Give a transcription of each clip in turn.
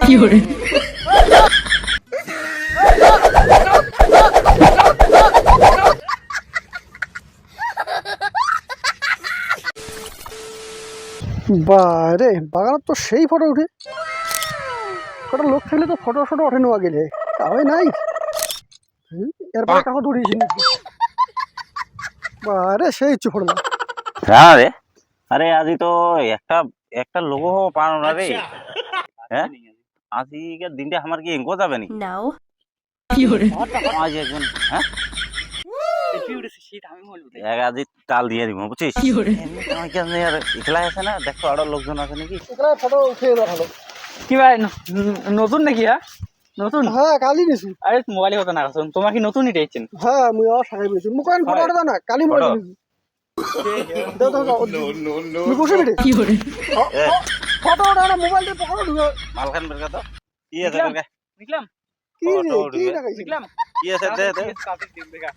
কি করে বারে বাগানত তো সেই ফটো উঠে কটা লোক থাকলে তো ফটো ফটো ওঠে নেওয়া গেলে তাই নাই এরপরে কাকত উঠিয়েছি বারে সেই ইচ্ছে ফটো হ্যাঁ রে আরে আজি তো একটা একটা লোক পানো না রে হ্যাঁ আজকের দিনটা আমার কি এঙ্গো যাবে নি নাও কি করে আজ একজন হ্যাঁ আজি টাল দিয়ে দিব বুঝছিস কি করে একলা আছে না দেখো আরো লোকজন আছে নাকি ফটো উঠে ভালো কি ভাই নতুন নাকি? হ্যাঁ নতুন? হ্যাঁ কালি নিছি আরে মোবাইলে কথা না আসুন তোমার কি নতুন এটা ইচ্ছেন? হ্যাঁ মুই আর সাকাই পেয়েছি মুখ ফটো ওঠা না কালি মোবাইল নিছি দাও দাও দাও মুই বসে বেটে কি করে ফটো ওঠা না মোবাইল দিয়ে পকড় ঢুকে মালখান বেরকা তো কি আছে বেরকা দেখলাম কি রে কি লাগাইছিস দেখলাম কি আছে দে দে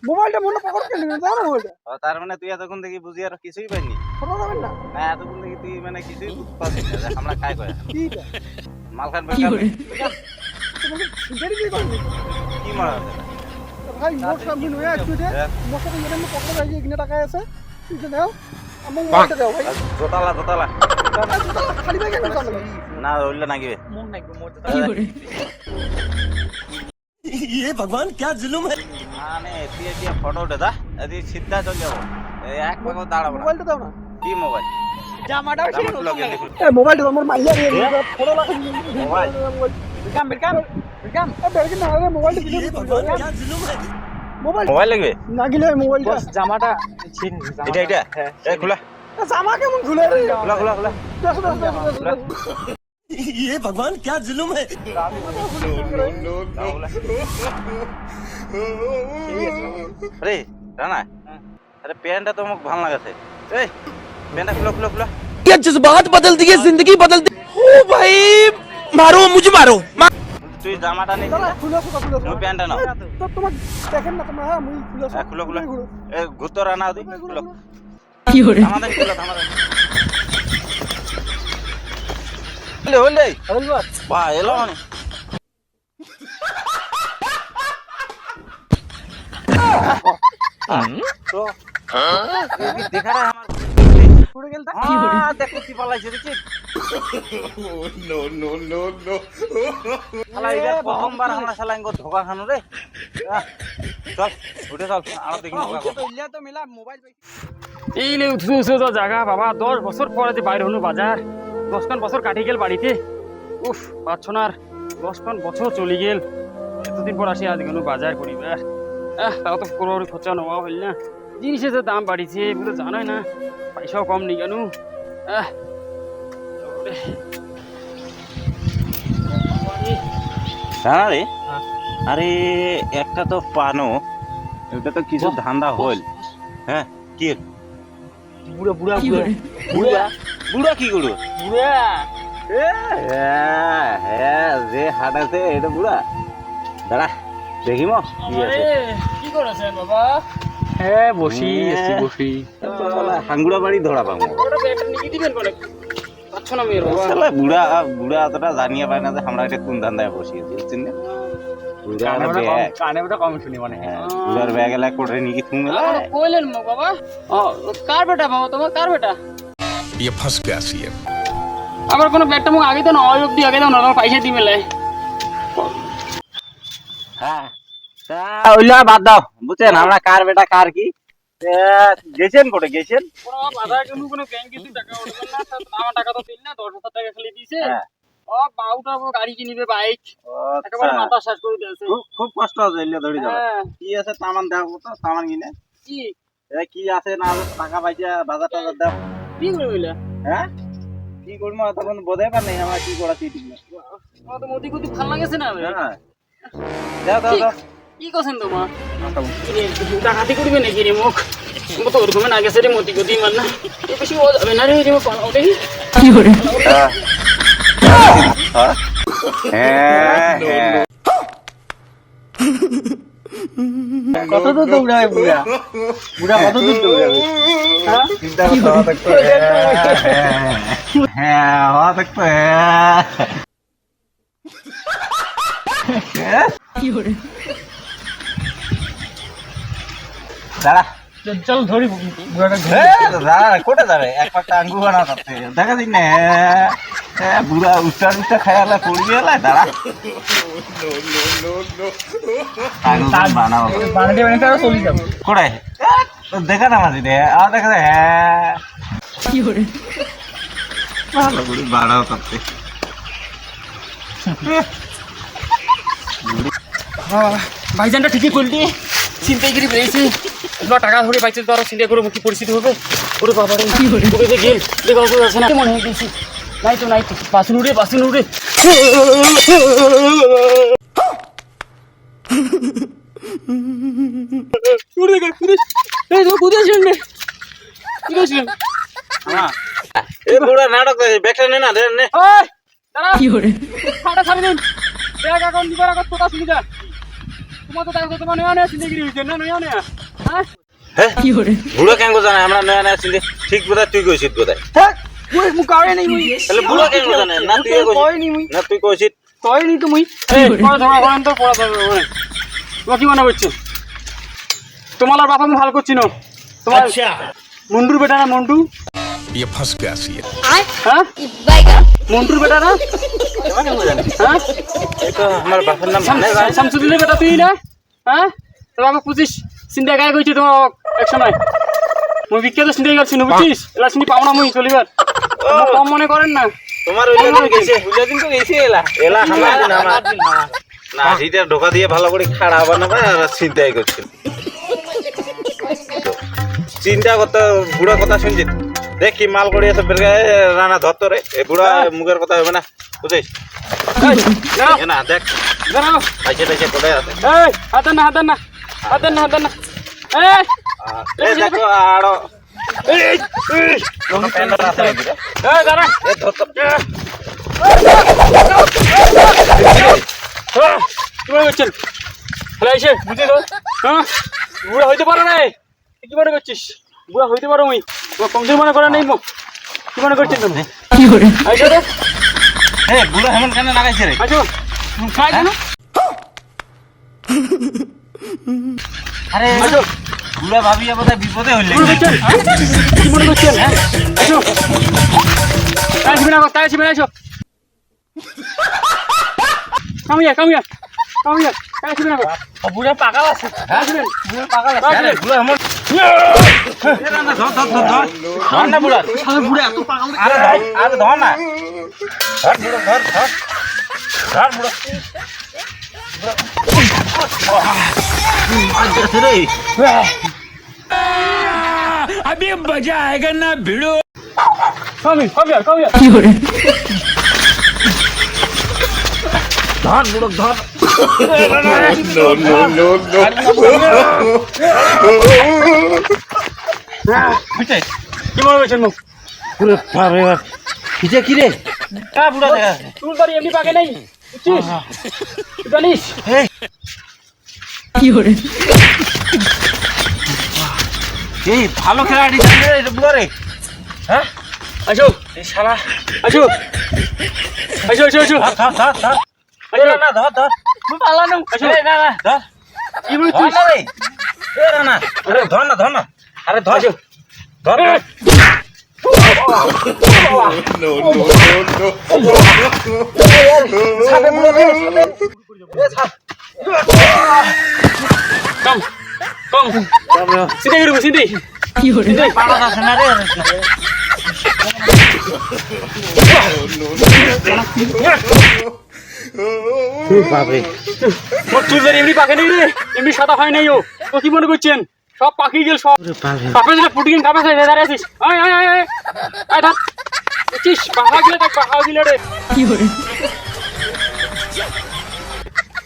মোবাইলটা মনে পকড় কেন দাও না মোবাইলটা তার মানে তুই এতক্ষণ দেখি বুঝি আর কিছুই পাইনি ফটো যাবেন না না এতক্ষণ দেখি তুই মানে কিছুই পাচ্ছিস না আমরা কাই কয় কিটা মালখান কি বেরকা করে তোমাকে সিগারেট দিয়ে করবি কি মারা আছে ভাই মোট সামনে নয় একটু দে মোট সামনে এনে পকড় যাই এখানে টাকা আছে তুই দাও আমার মোবাইলটা দাও ভাই জোতালা জোতালা খালি ভাই কেন চালাবে না রইল নাকি মন নাই গো মোর কি করে ये भगवान क्या जुलुम है। মানে তুই দিয়ে ফটো উঠে দা এদি সিধা চলে যাবো এক ভাগ দাঁড়াবো না মোবাইলটা দাও না কি মোবাইল জামাটাও সেই আমার লগে দেখো এ মোবাইলটা আমার মাইয়া দিয়ে ফটো লাগা মোবাইল বিকাম বিকাম বিকাম এ বেরকে না রে মোবাইলটা দিলে ये भगवान क्या जुलुम है। মোবাইল মোবাইল লাগবে না গিলে মোবাইলটা বস জামাটা ছিন এটা এটা এই খোলা জামা কেমন খুলে রে খোলা খোলা খোলা দেখো দেখো ये भगवान क्या जुलुम है। আরে রানা আরে প্যান্টটা তো মোক ভালো লাগাছে এই প্যান্টটা খুলো খুলো খুলো क्या जज्बात बदल दिए जिंदगी बदल दी। ओ भाई मारो मुझे मारो। তুই জামাটা নে দাদা খুলে খুলে মুই প্যান্টটা নাও তো তোমার দেখেন না তোমরা হ্যাঁ মুই খুলে হ্যাঁ খুলো খুলো এ ঘুরতো রানা ওদি খুলো কি করে আমাদের খুলো আমাদের হলে হলে বাহ এলো মানে তো দেখা রে আমার পড়ে গেল তা কি করে? দেখো কি পালাইছে দেখছিস শালা এটা প্রথমবার আমরা শালা ইঙ্গো ধোকা খানো রে চল উঠে চল আর দেখি ধোকা তো ইল্লা তো মেলা মোবাইল এই লে উঠু উঠু তো জায়গা বাবা 10 বছর পরে যে বাইরে হলো বাজার 10 বছর কাটি গেল বাড়িতে উফ পাচ্ছ না আর 10 বছর চলে গেল এতদিন পর আসি আজ গেল বাজার করিবার তাও তো করোড় খরচা নেওয়া হইল না জিনিসের যে দাম বাড়িছে এগুলো জানোই না পয়সাও কম নি কেন হ্যাঁ রে আরে একটা তো পানো এটা তো কিছু ধান্দা হল হ্যাঁ কি বুড়া বুড়া কি করে বুড়া বুড়া কি করো বুড়া হ্যাঁ যে হাট আছে এটা বুড়া দাঁড়া দেখিম কি আছে কি করেছেন বাবা? হ্যাঁ বসি এসছি বসি হাঙ্গুড়া বাড়ি ধরা পাবো ওটা ব্যাগটা নিয়ে দিবেন কোনে পাচ্ছ না মেয়ের বাবা শালা বুড়া বুড়া অতটা জানিয়ে পায় না যে আমরা এটা কোন ধান্দায় বসিয়েছি বুঝছেন না বুড়ার ব্যাগ কানে ওটা কম শুনি মানে বুড়ার ব্যাগ এলা করে নিয়ে তুমি কইলেন মো বাবা কার বেটা বাবা তোমার কার বেটা ये फंस गया सीएम। আবার কোনো ব্যাগটা মুখ আগে তো না ওই অব্দি আগে দাও না তোমার পয়সা দিবে লাই হ্যাঁ তা ওইলা বাদ দাও বুঝছেন আমরা কার বেটা কার কি গেছেন কোটে গেছেন কোনো বাজার কিন্তু কোনো ব্যাংকে তুই টাকা উঠবে না আমার টাকা তো দিল না 10,000 টাকা খালি দিয়েছে ও বাউটা গাড়ি কিনবে বাইক একেবারে মাথা শেষ করে দিয়েছে খুব কষ্ট আছে এলে ধরে যাবে হ্যাঁ কি আছে তামান দাও তো তামান কিনে কি কি আছে না আছে টাকা পাইছে বাজার টাজার দাও কি করে হইলা হ্যাঁ কি করবো তখন বোঝাই পার নেই আমার কি করা ঠিক না তোমার তো মতি গতি ভাল লাগেছে না হ্যাঁ দাও দাও দাও কি করছেন তোমার ডাকাতি করবে নাকি রে মুখ তো ওরকম না গেছে রে মতি গতি মার না এ বেশি ও যাবে না রে ওটাই কি করে হ্যাঁ হ্যাঁ কত দূর দৌড়াবে বুড়া? বুড়া কত দূর দৌড়াবে? হ্যাঁ? চিন্তা করতে হওয়া থাকতো হ্যাঁ হওয়া থাকতো fiore, দাঁড়া চল ধরি বুড়াটা দাঁড়া কোটে দাঁড়ে এক পাকটা আঙ্গুর বানা করতে দেখা দিন না বুড়া উষ্টা উষ্টা খায়ালা পড়ি গেলা দাঁড়া বানাও বানাতে বানাতে আরো চলে যাবো কোটে দেখা না মাঝি রে আর দেখা যায় হ্যাঁ fiore, ভালো করে বানাও করতে ভাইজানটা ঠিকই করলি চিন্তাই করে বেরিয়েছি এগুলো টাকা ধরে পাইছে তো আরো চিন্তা করে কি পরিস্থিতি হবে ওরে বাবা রে fiore, ওরে যে গেল দেখা ওকে আছে না মনে হয়ে গেছি নাই তো বাসুন উড়ে উড়ে গেল এই তো কোথায় ছিলেন রে কোথায় ছিলেন এ বুড়া নাটক ব্যাখ্যা নে না নে ওই দাঁড়া fiore, ফাটা ছাড়ি দিন ব্যাগ এখন দিবার আগত কথা শুনি যা তোমার তো টাকা তোমার নয়া নয়া চিন্তাগিরি হয়েছে না নয়া নয়া হ্যাঁ হ্যাঁ fiore, বুড়া কেন জানে আমরা নয়া নয়া চিন্তা ঠিক বোধহয় তুই কইছিস বোধহয় থাক মুই মুখ কারে নাই মুই তাহলে বুড়া কেন জানে না তুই কইনি মুই না তুই কইছিস কইনি তো মুই এই পড়া ধরা করেন তো পড়া ধরা করেন তোমার কি মনে করছো তোমার আর বাবা আমি ভালো করছি না তোমার মন্টুর বেটা না মন্টু ये फंस गया सी হ্যাঁ মন্টুর বেটা না হ্যাঁ এই তো আমার বাবার নাম জানে ভাই শামসুদ্দিনের বেটা তুই না হ্যাঁ তো বাবা বুঝিস চিন্তা গায়ে কইছি তো এক সময় মুই বিখ্যাত চিন্তা করছি না বুঝছিস এলা চিনি পাও না মুই চলিবার কম মনে করেন না তোমার ওইলা দিন গেছে ওইলা দিন তো গেছে এলা এলা আমার দিন আমার না হিটার ঢোকা দিয়ে ভালো করে খাড়া বানাবে আর চিন্তাই করছে চিন্তা করতে বুড়া কথা শুনছি দেখ কি মাল করে আছে বের গায়ে রানা ধরতো রে এ বুড়া মুখের কথা হবে না বুঝিস দাঁড়াও এ না দেখ দাঁড়াও পাইছে টাইছে কোথায় আছে এই হাতেন না হাতেন না হাতেন না হাতেন না এই দেখো আড়ো এই কোনো প্যান্ডার আছে নাকি রে? এই দাঁড়া এ ধরতো কি মনে করছেন তাহলে এসে বুঝে তো হ্যাঁ বুড়া হইতে পারো না কি মনে করছিস বুড়া হইতে পারো মুই তোমার কমজোর মনে করা নেই মুখ কি মনে করছেন তুমি fiore, আইসো রে এ বুড়া হেমন কেন লাগাইছে রে আইসো খাই কেন আরে আইসো বুড়া ভাবিয়া বোধহয় বিপদে হইলে মনে করছেন কি মনে করছেন হ্যাঁ আইসো তাই আসবে না তাই আসবে না আইসো কামিয়া কামিয়া কামিয়া তাই আসবে না বুড়া পাগল আছে আসবেন বুড়া পাগল আছে আরে বুড়া হেমন এ না না ধর ধর ধর ধর ধর না বুড়া শালা বুড়া এত পাগল আরে ধর না ধর বুড়া ধর ধর ধর বুড়া রে अभी मजा आएगा ना भिड़ो কামিয়া কামিয়া fiore, ধর বুড়া ধর বুঝছিস কি মনে করছেন মুখ পুরো পারে কিছে কি রে কা বুড়া দেখা তুই বাড়ি এমনি পাকে নাই বুঝছিস জানিস fiore, এই ভালো খেলাড়ি জানে রে এটা বুড়া রে হ্যাঁ আসো এই শালা আসো আসো আসো আসো ধর ধর ধর ধর আসো না না ধর ধর তুই পালানো আসো এই না না ধর কি ধর বলছিস না রে এ না না আরে ধর না ধর না আরে ধর আসো ধর ছাড়ে বুড়া রে এ ছাড় কম কম সিধে গিয়ে সিধে fiore, পাড়া আছে না রে বাপরে মোর চুল ধরে এমনি পাকে নেই রে এমনি সাদা হয় নাই ও তো কি মনে করছেন সব পাখি গেল সব কাপে দিলে ফুটি গেল কাপে দাঁড়িয়ে আছিস আয় আয় আয় আয় আয় ধর বুঝছিস পাখা গিলে দেখ পাখা গিলে রে fiore,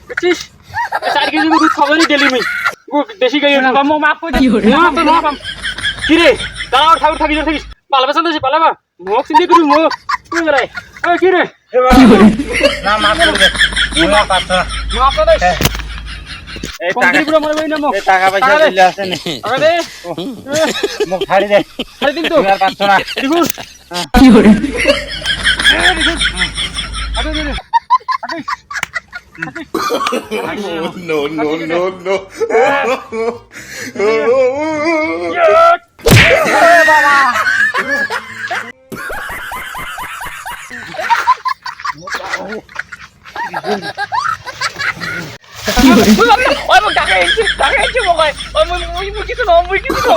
বুঝছিস 4 কেজি দুধ খাবারই ডেলি মুই দেশি গাই না মো মাপ কই fiore, না তো না কি রে দাঁড়াও ঠাকুর থাকি থাকিস পালাবে সাথে পালাবা মুখ চিন্তা করি মুখ তুই বেড়াই এই কি রে fiore, না মাপ করে দে মুয়া পাতা মাপ তো দেখ এই কম টাকা দিলি পুরো মরে বই না মুখ এই টাকা পয়সা টাকা দে। দিলে আছে নি টাকা দে মুখ ছাড়ি দে ছাড়ি দিন তো তুমি আর পাচ্ছ না এদিকে Fiore, আগে দে No, no, no, no. Fiore, ওই মুখ টাকা এনেছি মোকাই ওই মুখ কিছু না মুখ কিছু না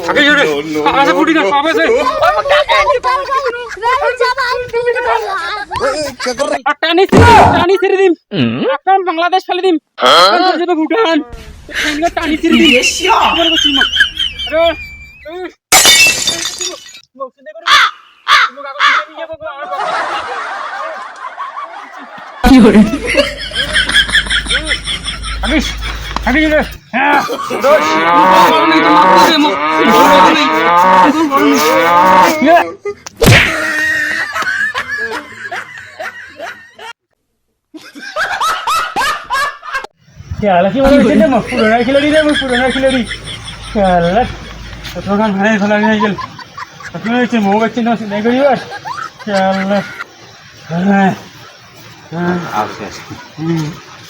আগে জোরে পাশে ফুটি না পাশে ওই মুখ টাকা এনেছি আর টানি ছেড়ে দিন আকাম বাংলাদেশ ফেলে দিন যাবে ভুটান টানি টানি ছেড়ে দিন আবার বসি মুখ আরে মুখ সিধে করে মুখ আগে নিয়ে যাবো Fiore, আগে জোরে হ্যাঁ খেলা কি বলে গেছে মা পুরোনো খেলাড়ি রে পুরোনো খেলাড়ি খেলা কতক্ষণ ভালো খেলা হয়ে গেল আপনি হচ্ছে মো গেছে না নাই করিবার খেলা হ্যাঁ আসছে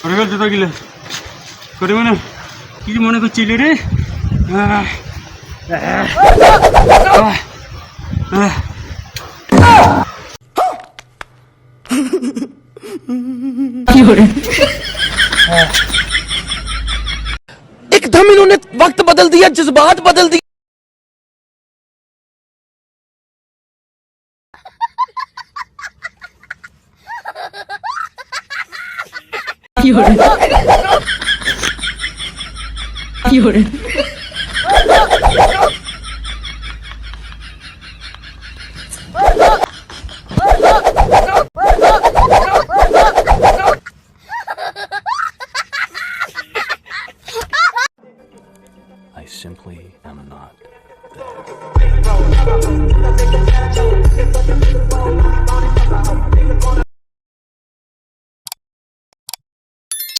করে গেল তো গেলে করে মনে কি মনে করছিল রে Fiore, एकदम इन्होंने वक्त बदल दिया जज्बात बदल दिए Fiore, Fiore, I simply am not there.